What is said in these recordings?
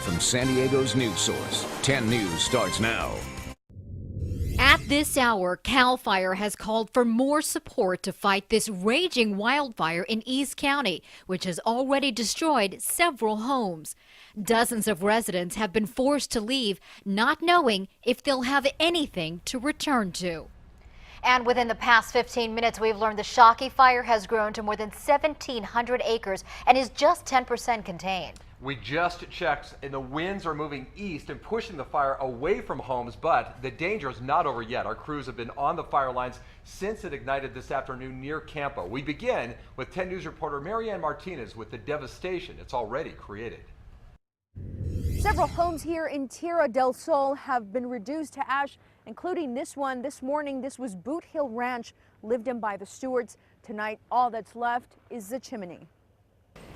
from San Diego's news source. 10 News starts now. At this hour, CAL FIRE has called for more support to fight this raging wildfire in East County, which has already destroyed several homes. Dozens of residents have been forced to leave, not knowing if they'll have anything to return to. And within the past 15 minutes, we've learned the Shockey fire has grown to more than 1,700 acres and is just 10% contained. We just checked, and the winds are moving east and pushing the fire away from homes, but the danger is not over yet. Our crews have been on the fire lines since it ignited this afternoon near Campo. We begin with 10 News reporter Marianne Martinez with the devastation it's already created. Several homes here in Tierra del Sol have been reduced to ash, including this one. This morning, this was Boot Hill Ranch, lived in by the Stewarts. Tonight, all that's left is the chimney.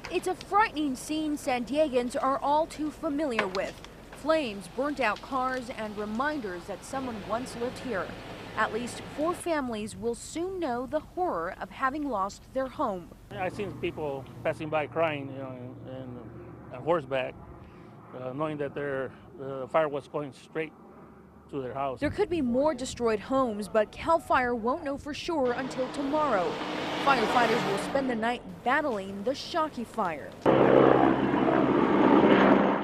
It's a frightening scene San Diegans are all too familiar with. Flames, burnt out cars, and reminders that someone once lived here. At least 4 families will soon know the horror of having lost their home. I've seen people passing by crying, and on horseback, knowing that the fire was going straight to their house. There could be more destroyed homes, but CAL FIRE won't know for sure until tomorrow. Firefighters will spend the night battling the Shockey fire.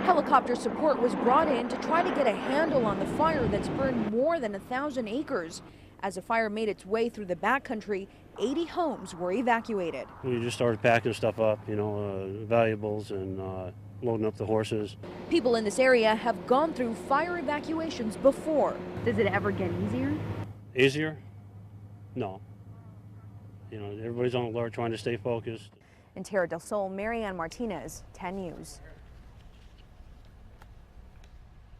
Helicopter support was brought in to try to get a handle on the fire that's burned more than 1,000 acres. As the fire made its way through the backcountry, 80 homes were evacuated. We just started packing stuff up, valuables, and loading up the horses. People in this area have gone through fire evacuations before. Does it ever get easier? Easier? No. Everybody's on alert, trying to stay focused. In Tierra del Sol, Marianne Martinez, 10 News.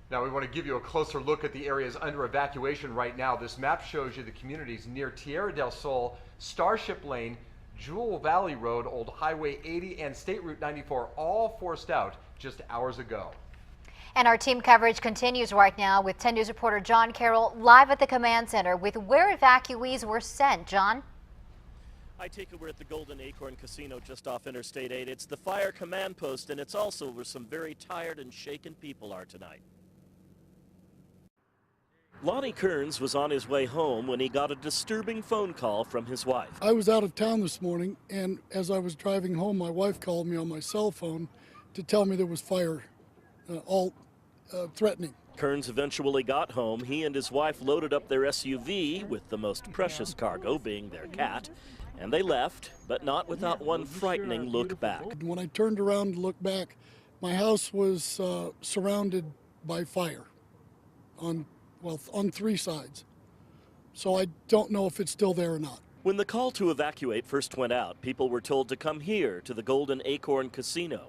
Now we want to give you a closer look at the areas under evacuation right now. This map shows you the communities near Tierra del Sol, Starship Lane, Jewel Valley Road, Old Highway 80, and State Route 94, all forced out just hours ago. And our team coverage continues right now with 10 News reporter John Carroll live at the command center with where evacuees were sent. John? I take it we're at the Golden Acorn Casino just off Interstate 8. It's the fire command post, and it's also where some very tired and shaken people are tonight. Lonnie Kearns was on his way home when he got a disturbing phone call from his wife. I was out of town this morning, and as I was driving home, my wife called me on my cell phone to tell me there was fire, threatening. Kearns eventually got home. He and his wife loaded up their SUV with the most precious cargo being their cat, and they left, but not without one frightening look back. When I turned around to look back, my house was surrounded by fire on 3 sides. So I don't know if it's still there or not. When the call to evacuate first went out, people were told to come here to the Golden Acorn Casino.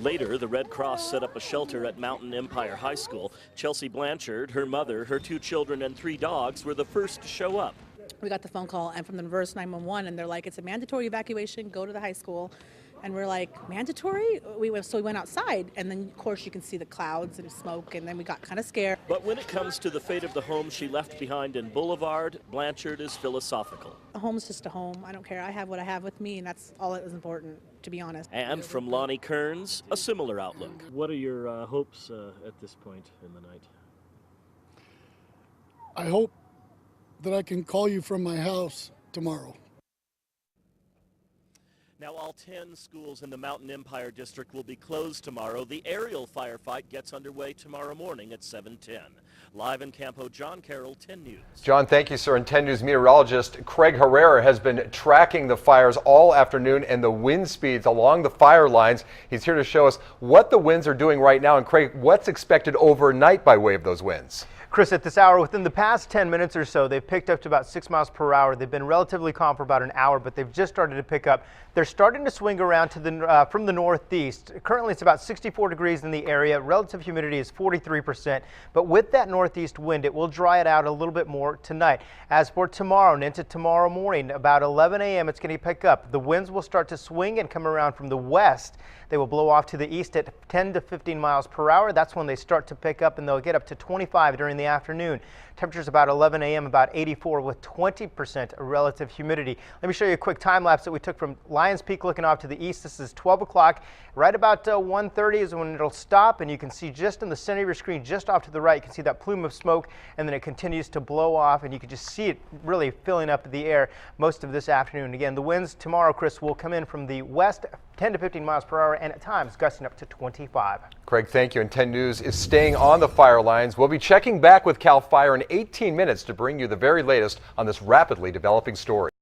Later, the Red Cross set up a shelter at Mountain Empire High School. Chelsea Blanchard, her mother, her 2 children, and 3 dogs were the first to show up. We got the phone call and from the reverse 911, and they're like, it's a mandatory evacuation, go to the high school. And we're like, mandatory? So we went outside, and then of course you can see the clouds and smoke, and then we got kind of scared. But when it comes to the fate of the home she left behind in Boulevard, Blanchard is philosophical. A home's just a home. I don't care. I have what I have with me, and that's all that was important, to be honest. And from Lonnie Kearns, a similar outlook. What are your hopes at this point in the night? I hope that I can call you from my house tomorrow. Now, all 10 schools in the Mountain Empire District will be closed tomorrow. The aerial firefight gets underway tomorrow morning at 7:10. Live in Campo, John Carroll, 10 News. John, thank you, sir. And 10 News meteorologist Craig Herrera has been tracking the fires all afternoon and the wind speeds along the fire lines. He's here to show us what the winds are doing right now. And Craig, what's expected overnight by way of those winds? Chris, at this hour, within the past 10 minutes or so, they've picked up to about 6 miles per hour. They've been relatively calm for about an hour, but they've just started to pick up. They're starting to swing around to the from the northeast. Currently, it's about 64 degrees in the area. Relative humidity is 43%. But with that northeast wind, it will dry it out a little bit more tonight. As for tomorrow and into tomorrow morning, about 11 a.m., it's going to pick up. The winds will start to swing and come around from the west. They will blow off to the east at 10 to 15 miles per hour. That's when they start to pick up, and they'll get up to 25 during the the afternoon. Temperatures about 11 a.m. about 84 with 20% relative humidity. Let me show you a quick time lapse that we took from Lions Peak looking off to the east. This is 12 o'clock. Right about 1:30 is when it'll stop, and you can see just in the center of your screen, just off to the right, you can see that plume of smoke, and then it continues to blow off, and you can just see it really filling up the air most of this afternoon. Again, the winds tomorrow, Chris, will come in from the west, 10 to 15 miles per hour, and at times gusting up to 25. Craig, thank you. And 10 News is staying on the fire lines. We'll be checking back with CAL FIRE in 18 minutes to bring you the very latest on this rapidly developing story.